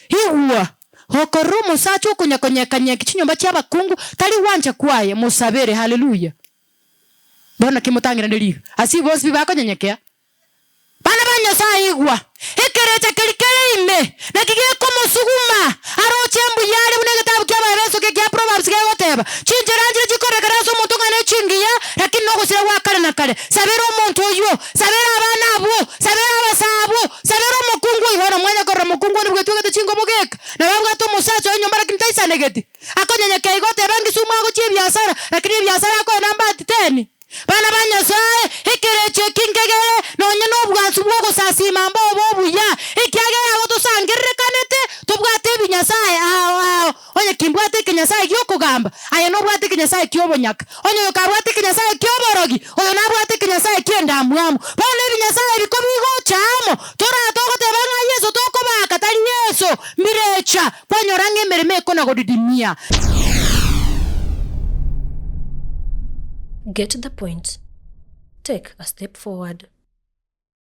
Hiwa hokoro musacho kunyakonyekanya kichinyomba cha Abakungu tali wanja kwaye musabere. Haleluya. Bona kimutangira ndiri asi bonsi bakonyenyekea bana banyasaye igwa ekerecha kelikele ime nakigiye kumusuguma aroche mbuyale bune gitabu kya Babeso kya Proverbs kya whatever chinjeranjire chikorekera so muntu ngane chingiya lakini nogusira wakale na kale sabera omuntu oyo sabera abana abo sabera abasabo sabera Mukungu ihora mwanya korra Mukungu nibwe twete chingo mugeka na babwa to musacho Nyomba lakini taisa negeti akonyenyekea igote bangi suma go chibyasara lakini byasara ko namba 10 bana banyasaye ekereche kingegere nonye nobwansu bwo gusasima mbobo buya ikyagera abo tusangirikanete tubwate binyasaye onye kimbwate kinyasaye kyokugamba aye nobwate kinyasaye kyobonyaka onye yokabwate kinyasaye kyoborogi oyo nabwate kinyasaye kyendamwamu bana binyasaye biko bigochamo togote bana Yesu tokobaka tali Yesu mirecha kwanyorange emereme kona godidimia. Get the point. Take a step forward.